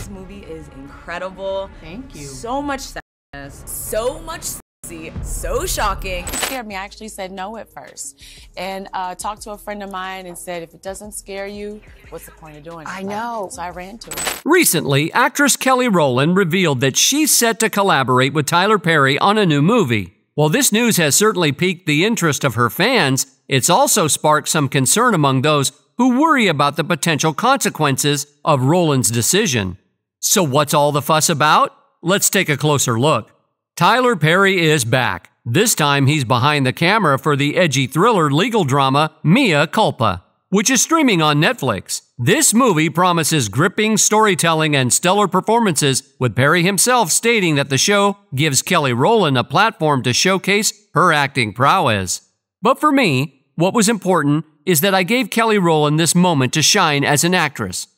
This movie is incredible. Thank you. So much sadness, so much sexy, so shocking. It scared me. I actually said no at first, and talked to a friend of mine and said, if it doesn't scare you, what's the point of doing it? I know. So I ran to it. Recently, actress Kelly Rowland revealed that she's set to collaborate with Tyler Perry on a new movie. While this news has certainly piqued the interest of her fans, it's also sparked some concern among those who worry about the potential consequences of Rowland's decision. So what's all the fuss about? Let's take a closer look. Tyler Perry is back. This time he's behind the camera for the edgy thriller legal drama Mea Culpa, which is streaming on Netflix. This movie promises gripping storytelling and stellar performances, with Perry himself stating that the show gives Kelly Rowland a platform to showcase her acting prowess. But for me, what was important is that I gave Kelly Rowland this moment to shine as an actress.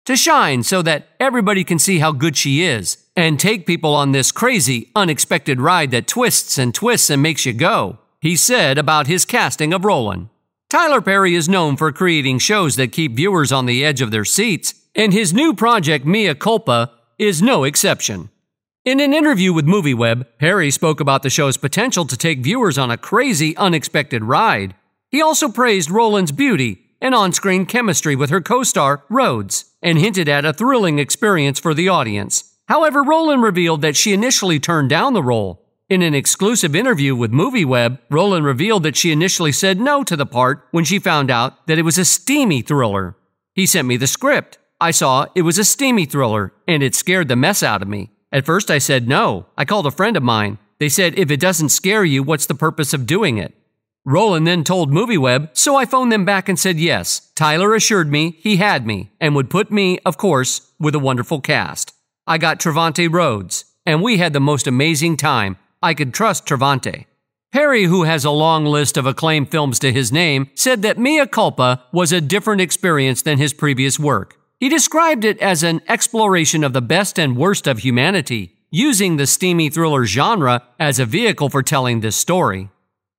To shine so that everybody can see how good she is, and take people on this crazy, unexpected ride that twists and twists and makes you go, he said about his casting of Rowland. Tyler Perry is known for creating shows that keep viewers on the edge of their seats, and his new project Mea Culpa is no exception. In an interview with MovieWeb, Perry spoke about the show's potential to take viewers on a crazy, unexpected ride. He also praised Rowland's beauty and on-screen chemistry with her co-star, Rhodes, and hinted at a thrilling experience for the audience. However, Rowland revealed that she initially turned down the role. In an exclusive interview with MovieWeb, Rowland revealed that she initially said no to the part when she found out that it was a steamy thriller. He sent me the script. I saw it was a steamy thriller, and it scared the mess out of me. At first I said no. I called a friend of mine. They said, if it doesn't scare you, what's the purpose of doing it? Rowland then told MovieWeb, so I phoned them back and said yes. Tyler assured me he had me, and would put me, of course, with a wonderful cast. I got Trevante Rhodes, and we had the most amazing time. I could trust Trevante. Perry, who has a long list of acclaimed films to his name, said that Mea Culpa was a different experience than his previous work. He described it as an exploration of the best and worst of humanity, using the steamy thriller genre as a vehicle for telling this story.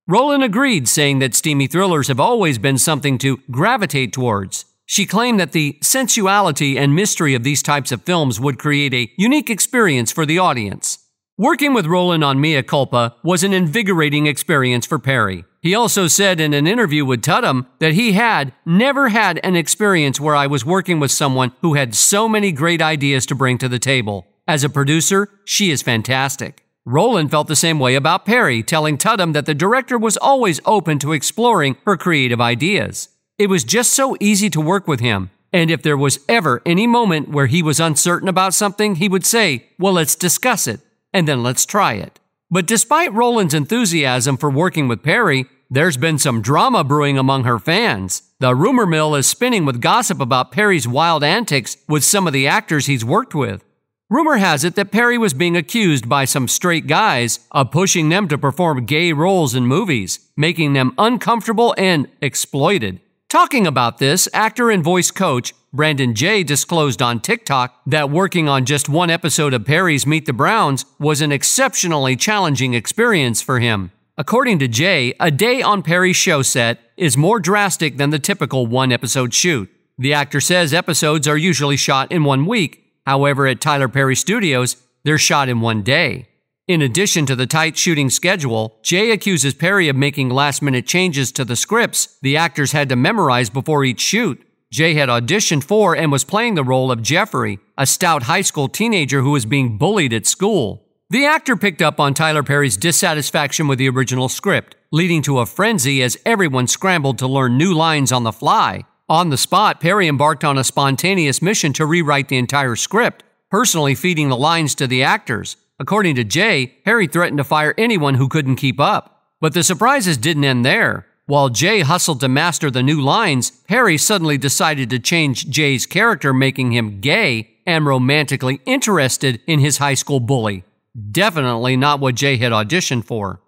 Rowland agreed, saying that steamy thrillers have always been something to gravitate towards. She claimed that the sensuality and mystery of these types of films would create a unique experience for the audience. Working with Rowland on Mea Culpa was an invigorating experience for Perry. He also said in an interview with Tutum that he had never had an experience where I was working with someone who had so many great ideas to bring to the table. As a producer, she is fantastic. Rowland felt the same way about Perry, telling Tutum that the director was always open to exploring her creative ideas. It was just so easy to work with him, and if there was ever any moment where he was uncertain about something, he would say, well, let's discuss it, and then let's try it. But despite Rowland's enthusiasm for working with Perry, there's been some drama brewing among her fans. The rumor mill is spinning with gossip about Perry's wild antics with some of the actors he's worked with. Rumor has it that Perry was being accused by some straight guys of pushing them to perform gay roles in movies, making them uncomfortable and exploited. Talking about this, actor and voice coach Brandon Jay disclosed on TikTok that working on just one episode of Perry's Meet the Browns was an exceptionally challenging experience for him. According to Jay, a day on Perry's show set is more drastic than the typical one-episode shoot. The actor says episodes are usually shot in 1 week. However, at Tyler Perry Studios, they're shot in 1 day. In addition to the tight shooting schedule, Jay accuses Perry of making last-minute changes to the scripts the actors had to memorize before each shoot. Jay had auditioned for and was playing the role of Jeffrey, a stout high school teenager who was being bullied at school. The actor picked up on Tyler Perry's dissatisfaction with the original script, leading to a frenzy as everyone scrambled to learn new lines on the fly. On the spot, Perry embarked on a spontaneous mission to rewrite the entire script, personally feeding the lines to the actors. According to Jay, Perry threatened to fire anyone who couldn't keep up. But the surprises didn't end there. While Jay hustled to master the new lines, Perry suddenly decided to change Jay's character, making him gay and romantically interested in his high school bully. Definitely not what Jay had auditioned for.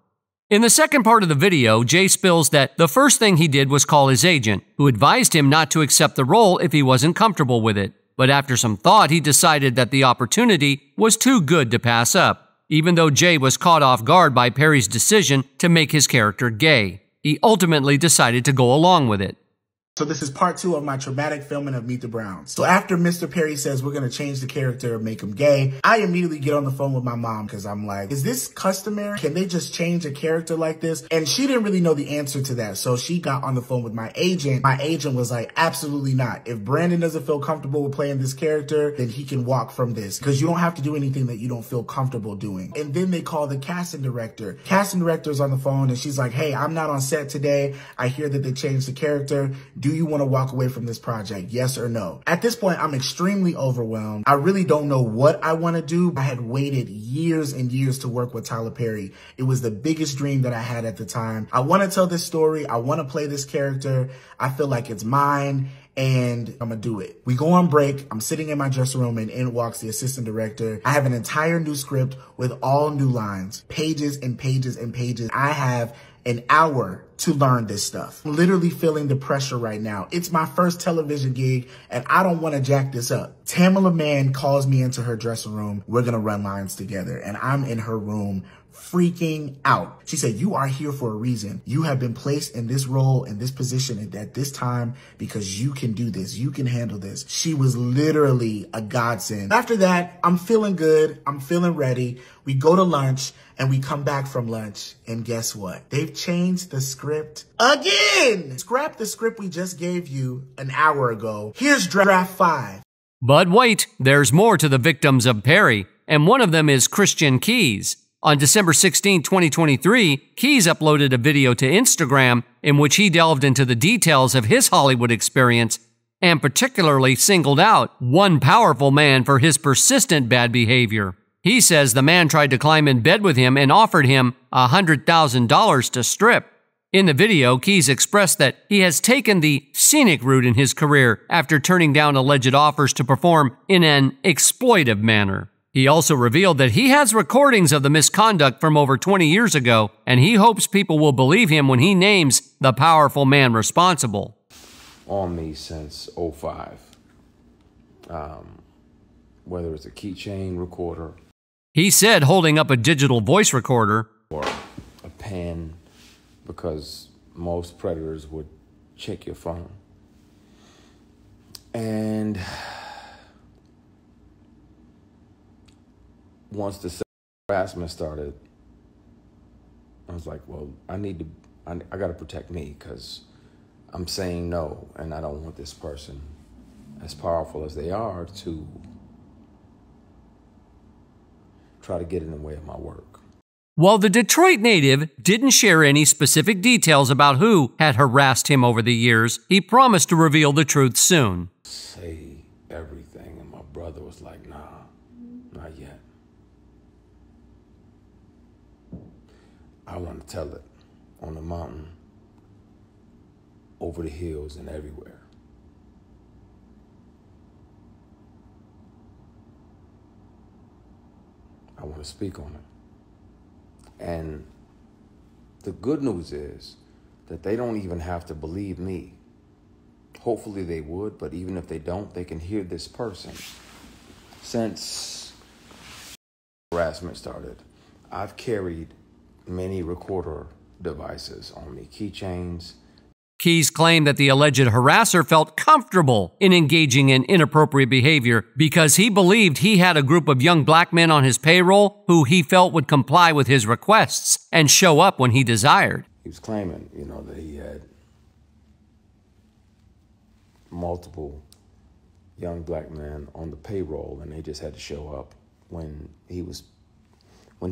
In the second part of the video, Jay spills that the first thing he did was call his agent, who advised him not to accept the role if he wasn't comfortable with it. But after some thought, he decided that the opportunity was too good to pass up. Even though Jay was caught off guard by Perry's decision to make his character gay, he ultimately decided to go along with it. So this is part 2 of my traumatic filming of Meet the Browns. So after Mr. Perry says we're going to change the character and make him gay, I immediately get on the phone with my mom because I'm like, is this customary? Can they just change a character like this? And she didn't really know the answer to that. So she got on the phone with my agent. My agent was like, absolutely not. If Brandon doesn't feel comfortable with playing this character, then he can walk from this because you don't have to do anything that you don't feel comfortable doing. And then they call the casting director. Casting director's on the phone and she's like, hey, I'm not on set today. I hear that they changed the character. Do you want to walk away from this project? Yes or no? At this point, I'm extremely overwhelmed. I really don't know what I want to do. I had waited years and years to work with Tyler Perry. It was the biggest dream that I had at the time. I want to tell this story. I want to play this character. I feel like it's mine and I'm gonna do it. We go on break. I'm sitting in my dressing room and in walks the assistant director. I have an entire new script with all new lines, pages and pages and pages. I have an hour to learn this stuff. I'm literally feeling the pressure right now. It's my first television gig and I don't want to jack this up. Tamala Mann calls me into her dressing room. We're going to run lines together and I'm in her room freaking out. She said, you are here for a reason. You have been placed in this role, in this position at this time because you can do this. You can handle this. She was literally a godsend. After that, I'm feeling good. I'm feeling ready. We go to lunch and we come back from lunch and guess what? They've changed the script again. Scrap the script we just gave you an hour ago. Here's draft 5. But wait, there's more to the victims of Perry, and one of them is Christian Keys. On December 16, 2023, Keys uploaded a video to Instagram in which he delved into the details of his Hollywood experience and particularly singled out one powerful man for his persistent bad behavior. He says the man tried to climb in bed with him and offered him $100,000 to strip. In the video, Keys expressed that he has taken the scenic route in his career after turning down alleged offers to perform in an exploitive manner. He also revealed that he has recordings of the misconduct from over 20 years ago, and he hopes people will believe him when he names the powerful man responsible. On me since 05. Whether it's a keychain recorder. He said holding up a digital voice recorder. Or a pen, because most predators would check your phone. And once the harassment started, I was like, well, I got to protect me because I'm saying no, and I don't want this person, as powerful as they are, to try to get in the way of my work. While the Detroit native didn't share any specific details about who had harassed him over the years, he promised to reveal the truth soon. Say everything, and my brother was like, nah, not yet. I want to tell it on the mountain, over the hills, and everywhere. I want to speak on it. And the good news is that they don't even have to believe me. Hopefully they would, but even if they don't, they can hear this person. Since harassment started, I've carried many recorder devices on me, keychains. Keys claimed that the alleged harasser felt comfortable in engaging in inappropriate behavior because he believed he had a group of young black men on his payroll who he felt would comply with his requests and show up when he desired. He was claiming, that he had multiple young black men on the payroll and they just had to show up when he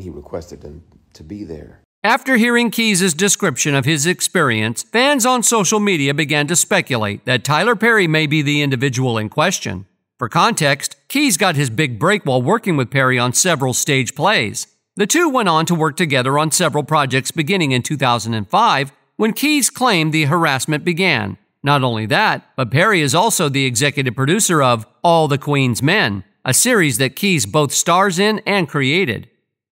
requested them to be there. After hearing Keys' description of his experience, fans on social media began to speculate that Tyler Perry may be the individual in question. For context, Keys got his big break while working with Perry on several stage plays. The two went on to work together on several projects beginning in 2005, when Keys claimed the harassment began. Not only that, but Perry is also the executive producer of All the Queen's Men, a series that Keys both stars in and created.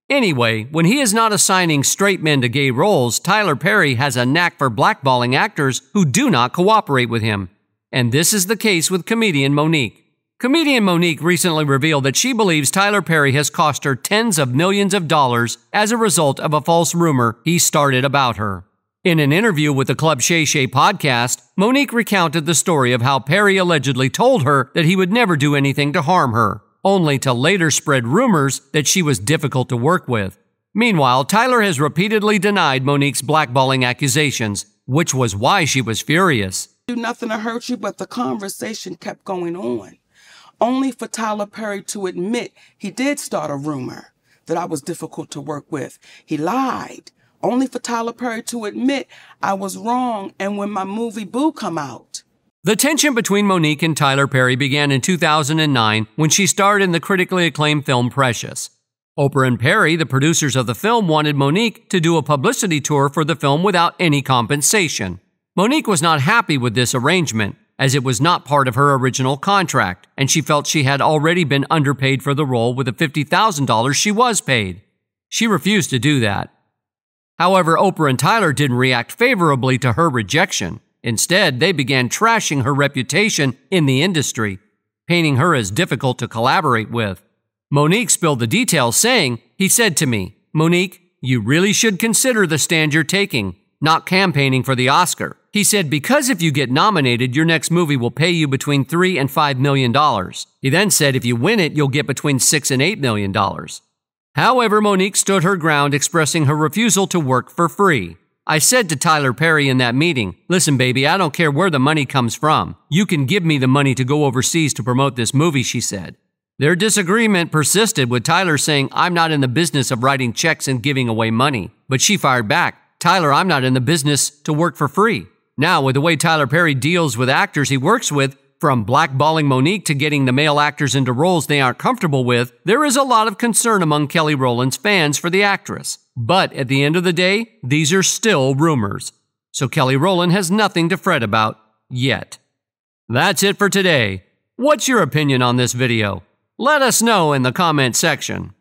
Anyway, when he is not assigning straight men to gay roles, Tyler Perry has a knack for blackballing actors who do not cooperate with him. And this is the case with comedian Monique. Comedian Monique recently revealed that she believes Tyler Perry has cost her tens of millions of dollars as a result of a false rumor he started about her. In an interview with the Club Shay Shay podcast, Monique recounted the story of how Perry allegedly told her that he would never do anything to harm her, only to later spread rumors that she was difficult to work with. Meanwhile, Tyler has repeatedly denied Monique's blackballing accusations, which was why she was furious. Do nothing to hurt you, but the conversation kept going on. Only for Tyler Perry to admit he did start a rumor that I was difficult to work with. He lied. Only for Tyler Perry to admit I was wrong and when my movie Boo come out. The tension between Monique and Tyler Perry began in 2009 when she starred in the critically acclaimed film Precious. Oprah and Perry, the producers of the film, wanted Monique to do a publicity tour for the film without any compensation. Monique was not happy with this arrangement, as it was not part of her original contract, and she felt she had already been underpaid for the role with the $50,000 she was paid. She refused to do that. However, Oprah and Tyler didn't react favorably to her rejection. Instead, they began trashing her reputation in the industry, painting her as difficult to collaborate with. Monique spilled the details, saying, "He said to me, 'Monique, you really should consider the stand you're taking, not campaigning for the Oscar.' He said, 'Because if you get nominated, your next movie will pay you between $3 and $5 million. He then said, 'If you win it, you'll get between $6 and $8 million. However, Monique stood her ground, expressing her refusal to work for free. I said to Tyler Perry in that meeting, "Listen, baby, I don't care where the money comes from. You can give me the money to go overseas to promote this movie," she said. Their disagreement persisted, with Tyler saying, "I'm not in the business of writing checks and giving away money." But she fired back, "Tyler, I'm not in the business to work for free." Now, with the way Tyler Perry deals with actors he works with, from blackballing Monique to getting the male actors into roles they aren't comfortable with, there is a lot of concern among Kelly Rowland's fans for the actress. But at the end of the day, these are still rumors. So Kelly Rowland has nothing to fret about yet. That's it for today. What's your opinion on this video? Let us know in the comment section.